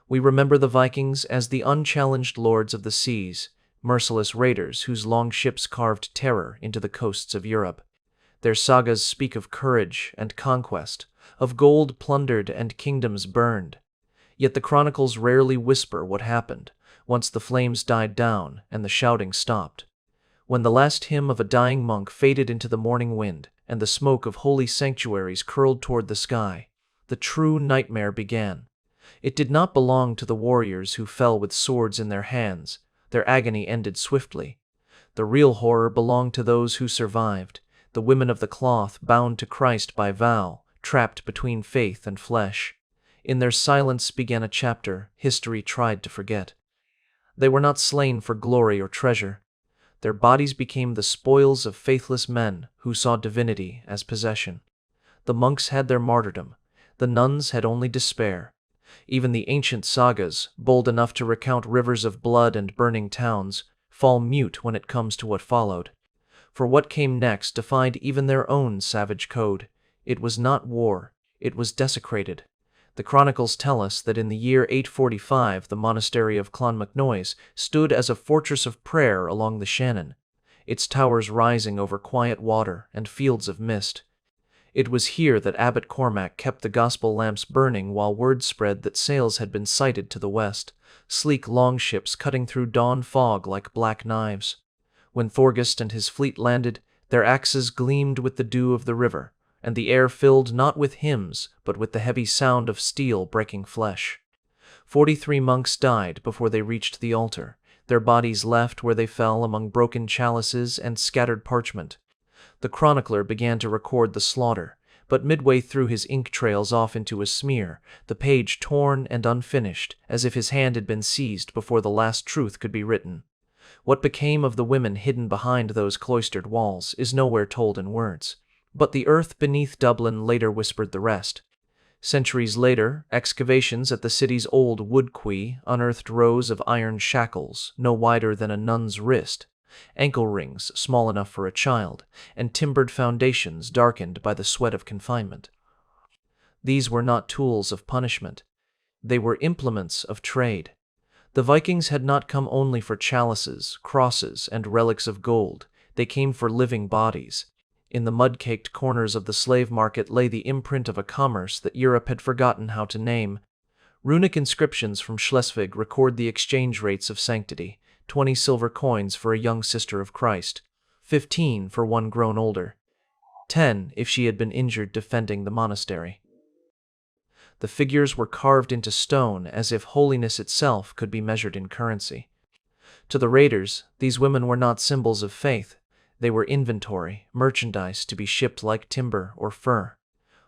We remember the Vikings as the unchallenged lords of the seas, merciless raiders whose long ships carved terror into the coasts of Europe. Their sagas speak of courage and conquest, of gold plundered and kingdoms burned. Yet the chronicles rarely whisper what happened once the flames died down and the shouting stopped. When the last hymn of a dying monk faded into the morning wind and the smoke of holy sanctuaries curled toward the sky, the true nightmare began. It did not belong to the warriors who fell with swords in their hands. Their agony ended swiftly. The real horror belonged to those who survived, the women of the cloth bound to Christ by vow, trapped between faith and flesh. In their silence began a chapter history tried to forget. They were not slain for glory or treasure. Their bodies became the spoils of faithless men who saw divinity as possession. The monks had their martyrdom. The nuns had only despair. Even the ancient sagas, bold enough to recount rivers of blood and burning towns, fall mute when it comes to what followed. For what came next defied even their own savage code. It was not war, it was desecrated. The chronicles tell us that in the year 845 the monastery of Clonmacnoise stood as a fortress of prayer along the Shannon, its towers rising over quiet water and fields of mist. It was here that Abbot Cormac kept the gospel lamps burning while word spread that sails had been sighted to the west, sleek longships cutting through dawn fog like black knives. When Thorgest and his fleet landed, their axes gleamed with the dew of the river, and the air filled not with hymns, but with the heavy sound of steel breaking flesh. 43 monks died before they reached the altar, their bodies left where they fell among broken chalices and scattered parchment. The chronicler began to record the slaughter, but midway through his ink trails off into a smear, the page torn and unfinished, as if his hand had been seized before the last truth could be written. What became of the women hidden behind those cloistered walls is nowhere told in words, but the earth beneath Dublin later whispered the rest. Centuries later, excavations at the city's old wood quay unearthed rows of iron shackles no wider than a nun's wrist, ankle rings small enough for a child, and timbered foundations darkened by the sweat of confinement. These were not tools of punishment. They were implements of trade. The Vikings had not come only for chalices, crosses, and relics of gold. They came for living bodies. In the mud-caked corners of the slave market lay the imprint of a commerce that Europe had forgotten how to name. Runic inscriptions from Schleswig record the exchange rates of sanctity: 20 silver coins for a young sister of Christ, 15 for one grown older, 10 if she had been injured defending the monastery. The figures were carved into stone as if holiness itself could be measured in currency. To the raiders, these women were not symbols of faith. They were inventory, merchandise to be shipped like timber or fur.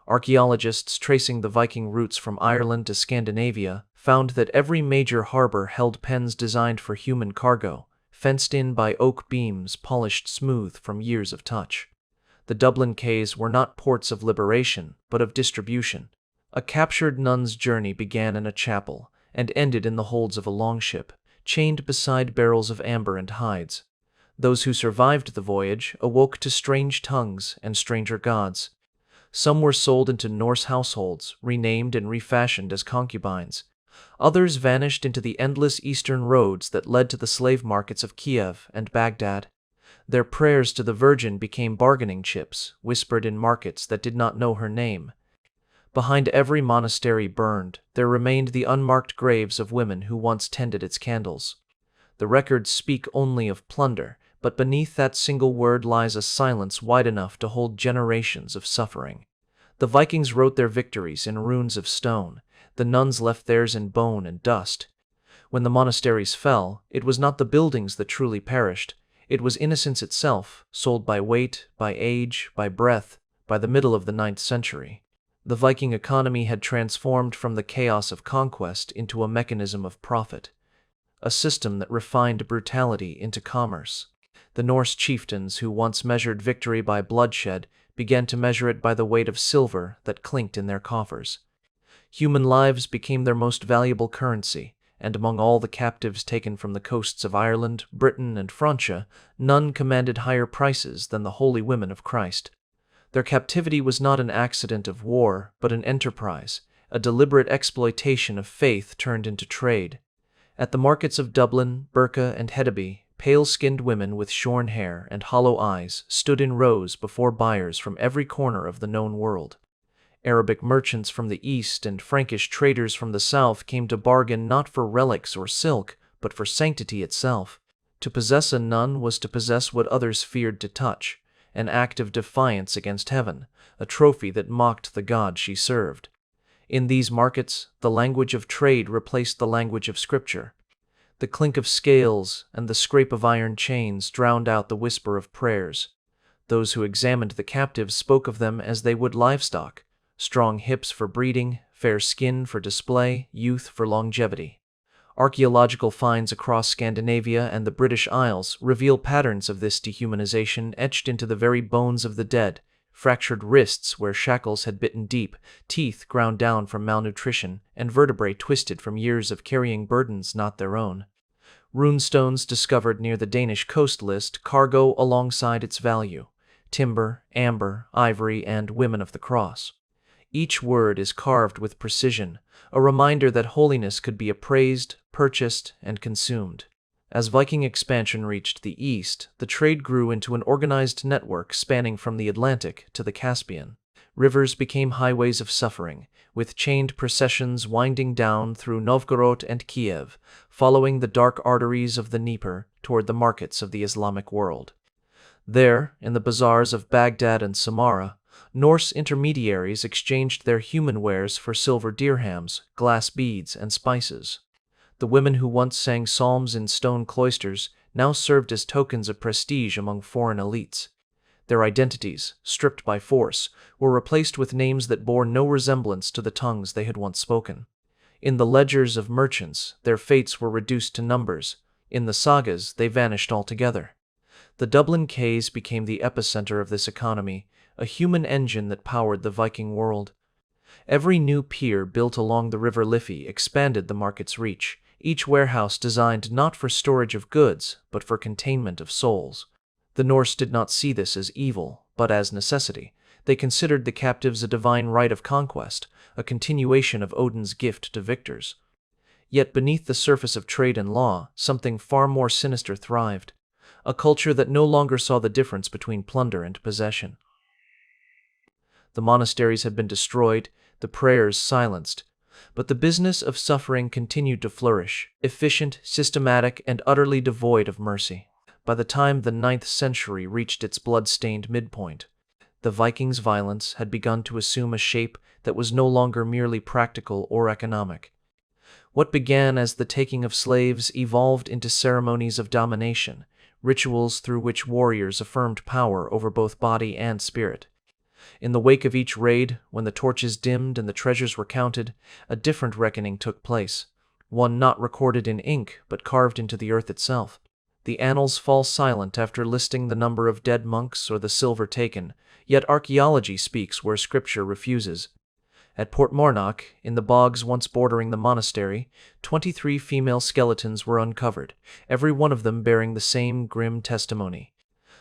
Archaeologists tracing the Viking routes from Ireland to Scandinavia found that every major harbor held pens designed for human cargo, fenced in by oak beams polished smooth from years of touch. The Dublin quays were not ports of liberation, but of distribution. A captured nun's journey began in a chapel and ended in the holds of a longship, chained beside barrels of amber and hides. Those who survived the voyage awoke to strange tongues and stranger gods. Some were sold into Norse households, renamed and refashioned as concubines. Others vanished into the endless eastern roads that led to the slave markets of Kiev and Baghdad. Their prayers to the Virgin became bargaining chips, whispered in markets that did not know her name. Behind every monastery burned, there remained the unmarked graves of women who once tended its candles. The records speak only of plunder, but beneath that single word lies a silence wide enough to hold generations of suffering. The Vikings wrote their victories in runes of stone. The nuns left theirs in bone and dust. When the monasteries fell, it was not the buildings that truly perished. It was innocence itself, sold by weight, by age, by breath, by the middle of the 9th century. The Viking economy had transformed from the chaos of conquest into a mechanism of profit, a system that refined brutality into commerce. The Norse chieftains who once measured victory by bloodshed began to measure it by the weight of silver that clinked in their coffers. Human lives became their most valuable currency, and among all the captives taken from the coasts of Ireland, Britain, and Francia, none commanded higher prices than the holy women of Christ. Their captivity was not an accident of war, but an enterprise, a deliberate exploitation of faith turned into trade. At the markets of Dublin, Birka, and Hedeby, pale-skinned women with shorn hair and hollow eyes stood in rows before buyers from every corner of the known world. Arabic merchants from the east and Frankish traders from the south came to bargain not for relics or silk, but for sanctity itself. To possess a nun was to possess what others feared to touch, an act of defiance against heaven, a trophy that mocked the God she served. In these markets, the language of trade replaced the language of Scripture. The clink of scales and the scrape of iron chains drowned out the whisper of prayers. Those who examined the captives spoke of them as they would livestock: strong hips for breeding, fair skin for display, youth for longevity. Archaeological finds across Scandinavia and the British Isles reveal patterns of this dehumanization etched into the very bones of the dead: fractured wrists where shackles had bitten deep, teeth ground down from malnutrition, and vertebrae twisted from years of carrying burdens not their own. Runestones discovered near the Danish coast list cargo alongside its value: timber, amber, ivory, and women of the cross. Each word is carved with precision, a reminder that holiness could be appraised, purchased, and consumed. As Viking expansion reached the east, the trade grew into an organized network spanning from the Atlantic to the Caspian. Rivers became highways of suffering, with chained processions winding down through Novgorod and Kiev, following the dark arteries of the Dnieper toward the markets of the Islamic world. There, in the bazaars of Baghdad and Samarra, Norse intermediaries exchanged their human wares for silver dirhams, glass beads, and spices. The women who once sang psalms in stone cloisters now served as tokens of prestige among foreign elites. Their identities, stripped by force, were replaced with names that bore no resemblance to the tongues they had once spoken. In the ledgers of merchants, their fates were reduced to numbers. In the sagas, they vanished altogether. The Dublin Quays became the epicenter of this economy, a human engine that powered the Viking world. Every new pier built along the River Liffey expanded the market's reach, each warehouse designed not for storage of goods, but for containment of souls. The Norse did not see this as evil, but as necessity. They considered the captives a divine rite of conquest, a continuation of Odin's gift to victors. Yet beneath the surface of trade and law, something far more sinister thrived: a culture that no longer saw the difference between plunder and possession. The monasteries had been destroyed, the prayers silenced, but the business of suffering continued to flourish, efficient, systematic, and utterly devoid of mercy. By the time the 9th century reached its blood-stained midpoint, the Vikings' violence had begun to assume a shape that was no longer merely practical or economic. What began as the taking of slaves evolved into ceremonies of domination, rituals through which warriors affirmed power over both body and spirit. In the wake of each raid, when the torches dimmed and the treasures were counted, a different reckoning took place, one not recorded in ink but carved into the earth itself. The annals fall silent after listing the number of dead monks or the silver taken, yet archaeology speaks where Scripture refuses. At Portmarnock, in the bogs once bordering the monastery, 23 female skeletons were uncovered, every one of them bearing the same grim testimony.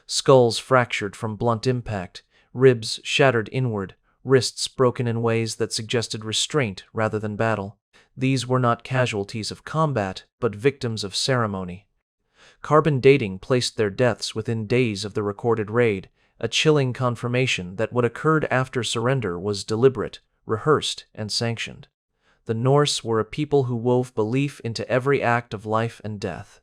Skulls fractured from blunt impact, ribs shattered inward, wrists broken in ways that suggested restraint rather than battle. These were not casualties of combat, but victims of ceremony. Carbon dating placed their deaths within days of the recorded raid, a chilling confirmation that what occurred after surrender was deliberate, rehearsed, and sanctioned. The Norse were a people who wove belief into every act of life and death.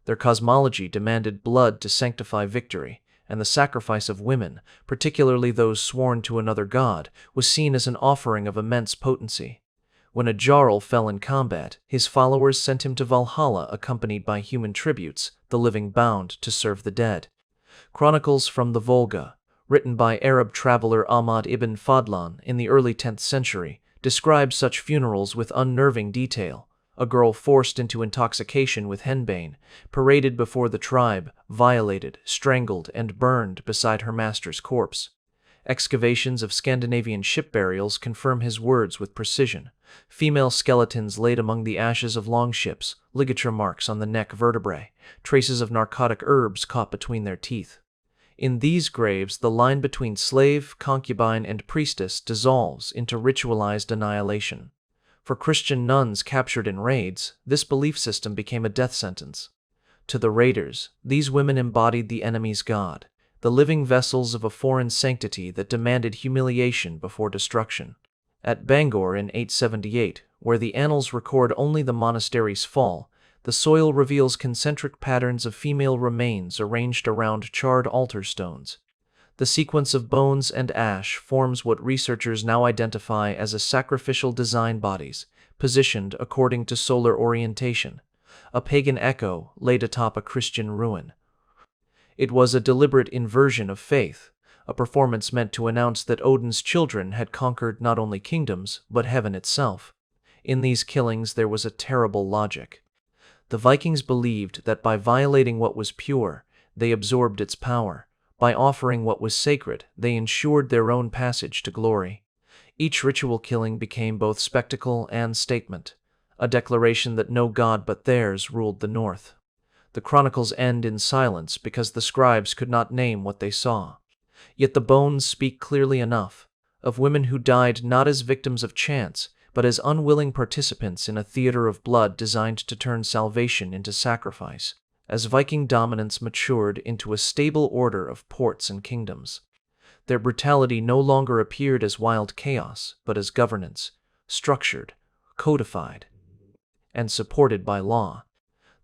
Their cosmology demanded blood to sanctify victory, and the sacrifice of women, particularly those sworn to another god, was seen as an offering of immense potency. When a Jarl fell in combat, his followers sent him to Valhalla accompanied by human tributes, the living bound to serve the dead. Chronicles from the Volga, written by Arab traveler Ahmad ibn Fadlan in the early 10th century, describe such funerals with unnerving detail. A girl forced into intoxication with henbane, paraded before the tribe, violated, strangled, and burned beside her master's corpse. Excavations of Scandinavian ship burials confirm his words with precision. Female skeletons laid among the ashes of longships, ligature marks on the neck vertebrae, traces of narcotic herbs caught between their teeth. In these graves, the line between slave, concubine, and priestess dissolves into ritualized annihilation. For Christian nuns captured in raids, this belief system became a death sentence. To the raiders, these women embodied the enemy's god, the living vessels of a foreign sanctity that demanded humiliation before destruction. At Bangor in 878, where the annals record only the monastery's fall, the soil reveals concentric patterns of female remains arranged around charred altar stones. The sequence of bones and ash forms what researchers now identify as a sacrificial design bodies, positioned according to solar orientation, a pagan echo laid atop a Christian ruin. It was a deliberate inversion of faith, a performance meant to announce that Odin's children had conquered not only kingdoms, but heaven itself. In these killings there was a terrible logic. The Vikings believed that by violating what was pure, they absorbed its power. By offering what was sacred, they ensured their own passage to glory. Each ritual killing became both spectacle and statement, a declaration that no god but theirs ruled the north. The chronicles end in silence because the scribes could not name what they saw. Yet the bones speak clearly enough, of women who died not as victims of chance, but as unwilling participants in a theater of blood designed to turn salvation into sacrifice. As Viking dominance matured into a stable order of ports and kingdoms, their brutality no longer appeared as wild chaos, but as governance, structured, codified, and supported by law.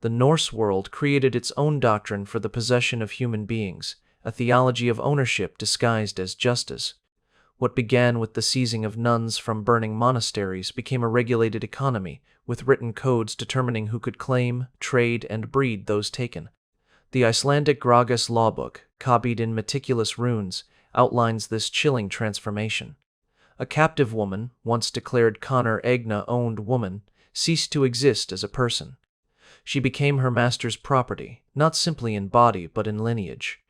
The Norse world created its own doctrine for the possession of human beings, a theology of ownership disguised as justice. What began with the seizing of nuns from burning monasteries became a regulated economy, with written codes determining who could claim, trade, and breed those taken. The Icelandic Gragas lawbook, copied in meticulous runes, outlines this chilling transformation. A captive woman, once declared Conor Egna-owned woman, ceased to exist as a person. She became her master's property, not simply in body but in lineage.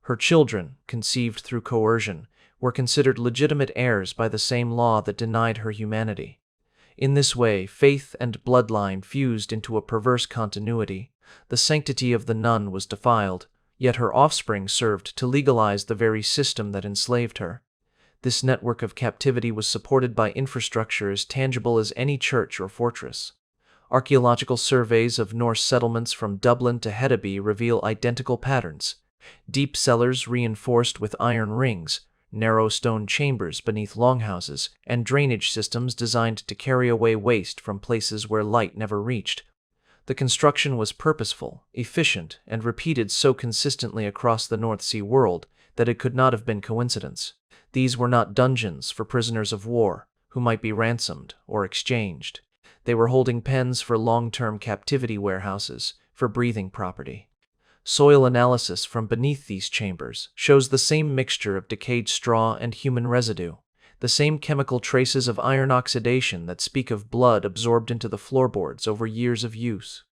Her children, conceived through coercion, were considered legitimate heirs by the same law that denied her humanity. In this way, faith and bloodline fused into a perverse continuity. The sanctity of the nun was defiled, yet her offspring served to legalize the very system that enslaved her. This network of captivity was supported by infrastructure as tangible as any church or fortress. Archaeological surveys of Norse settlements from Dublin to Hedeby reveal identical patterns: deep cellars reinforced with iron rings, narrow stone chambers beneath longhouses, and drainage systems designed to carry away waste from places where light never reached. The construction was purposeful, efficient, and repeated so consistently across the North Sea world that it could not have been coincidence. These were not dungeons for prisoners of war, who might be ransomed or exchanged. They were holding pens for long-term captivity warehouses, for breathing property. Soil analysis from beneath these chambers shows the same mixture of decayed straw and human residue, the same chemical traces of iron oxidation that speak of blood absorbed into the floorboards over years of use.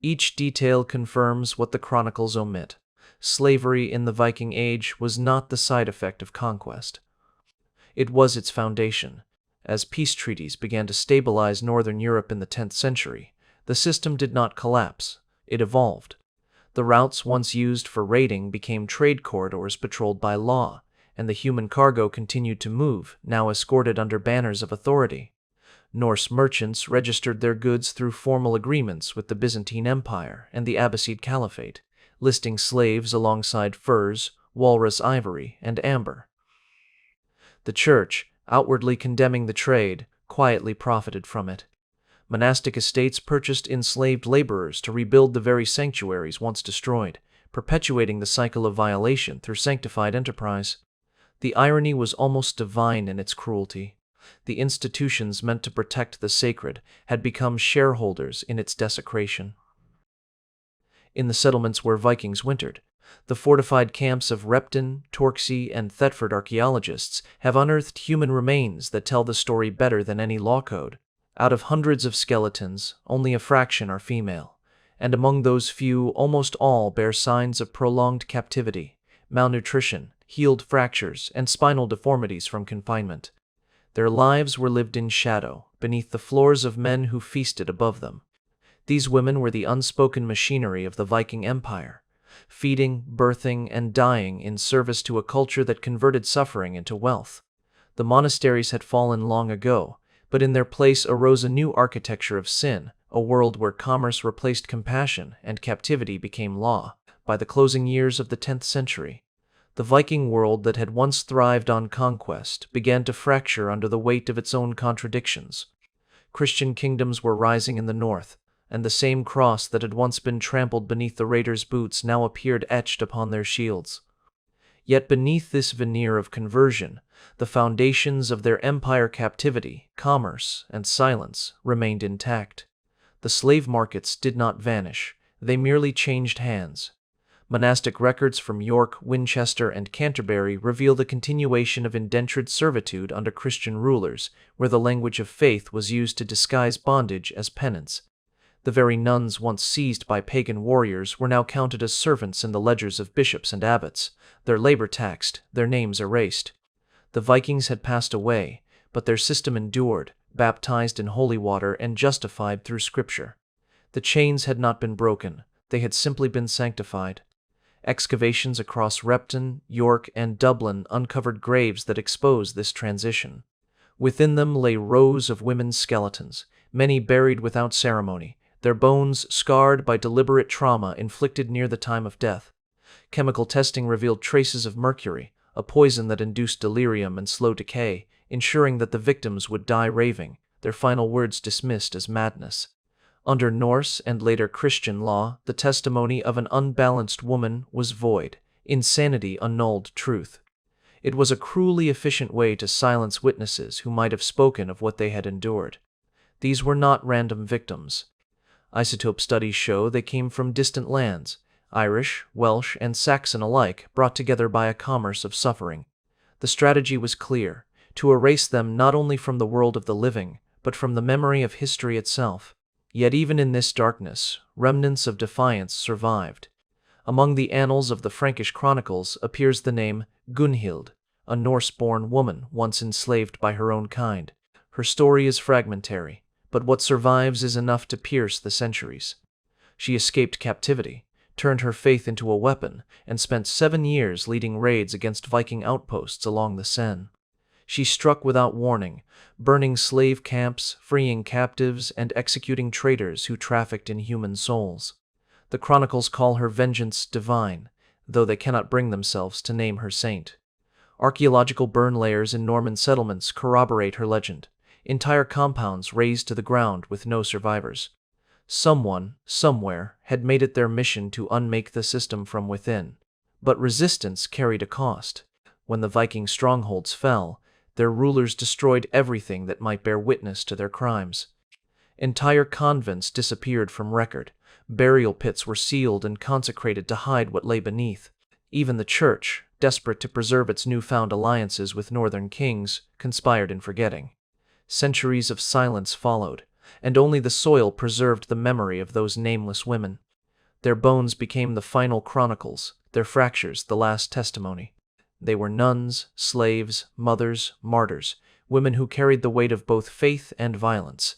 Each detail confirms what the chronicles omit. Slavery in the Viking Age was not the side effect of conquest. It was its foundation. As peace treaties began to stabilize northern Europe in the 10th century, the system did not collapse, it evolved. The routes once used for raiding became trade corridors patrolled by law, and the human cargo continued to move, now escorted under banners of authority. Norse merchants registered their goods through formal agreements with the Byzantine Empire and the Abbasid Caliphate, listing slaves alongside furs, walrus ivory, and amber. The Church, outwardly condemning the trade, quietly profited from it. Monastic estates purchased enslaved laborers to rebuild the very sanctuaries once destroyed, perpetuating the cycle of violation through sanctified enterprise. The irony was almost divine in its cruelty. The institutions meant to protect the sacred had become shareholders in its desecration. In the settlements where Vikings wintered, the fortified camps of Repton, Torksey, and Thetford archaeologists have unearthed human remains that tell the story better than any law code. Out of hundreds of skeletons, only a fraction are female, and among those few, almost all bear signs of prolonged captivity, malnutrition, healed fractures, and spinal deformities from confinement. Their lives were lived in shadow, beneath the floors of men who feasted above them. These women were the unspoken machinery of the Viking Empire, feeding, birthing, and dying in service to a culture that converted suffering into wealth. The monasteries had fallen long ago, but in their place arose a new architecture of sin, a world where commerce replaced compassion and captivity became law. By the closing years of the 10th century, the Viking world that had once thrived on conquest began to fracture under the weight of its own contradictions. Christian kingdoms were rising in the north, and the same cross that had once been trampled beneath the raiders' boots now appeared etched upon their shields. Yet beneath this veneer of conversion, the foundations of their empire, captivity, commerce, and silence remained intact. The slave markets did not vanish, they merely changed hands. Monastic records from York, Winchester, and Canterbury reveal the continuation of indentured servitude under Christian rulers, where the language of faith was used to disguise bondage as penance. The very nuns once seized by pagan warriors were now counted as servants in the ledgers of bishops and abbots, their labor taxed, their names erased. The Vikings had passed away, but their system endured, baptized in holy water and justified through Scripture. The chains had not been broken, they had simply been sanctified. Excavations across Repton, York, and Dublin uncovered graves that exposed this transition. Within them lay rows of women's skeletons, many buried without ceremony, their bones scarred by deliberate trauma inflicted near the time of death. Chemical testing revealed traces of mercury, a poison that induced delirium and slow decay, ensuring that the victims would die raving, their final words dismissed as madness. Under Norse and later Christian law, the testimony of an unbalanced woman was void, insanity annulled truth. It was a cruelly efficient way to silence witnesses who might have spoken of what they had endured. These were not random victims. Isotope studies show they came from distant lands, Irish, Welsh, and Saxon alike, brought together by a commerce of suffering. The strategy was clear, to erase them not only from the world of the living, but from the memory of history itself. Yet even in this darkness, remnants of defiance survived. Among the annals of the Frankish chronicles appears the name Gunhild, a Norse-born woman once enslaved by her own kind. Her story is fragmentary, but what survives is enough to pierce the centuries. She escaped captivity, turned her faith into a weapon, and spent 7 years leading raids against Viking outposts along the Seine. She struck without warning, burning slave camps, freeing captives, and executing traitors who trafficked in human souls. The chronicles call her vengeance divine, though they cannot bring themselves to name her saint. Archaeological burn layers in Norman settlements corroborate her legend, entire compounds razed to the ground with no survivors. Someone, somewhere, had made it their mission to unmake the system from within. But resistance carried a cost. When the Viking strongholds fell, their rulers destroyed everything that might bear witness to their crimes. Entire convents disappeared from record, burial pits were sealed and consecrated to hide what lay beneath. Even the church, desperate to preserve its newfound alliances with northern kings, conspired in forgetting. Centuries of silence followed, and only the soil preserved the memory of those nameless women. Their bones became the final chronicles, their fractures the last testimony. They were nuns, slaves, mothers, martyrs, women who carried the weight of both faith and violence.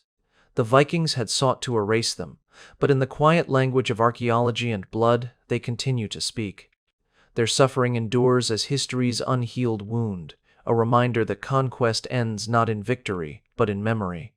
The Vikings had sought to erase them, but in the quiet language of archaeology and blood, they continue to speak. Their suffering endures as history's unhealed wound, a reminder that conquest ends not in victory, but in memory.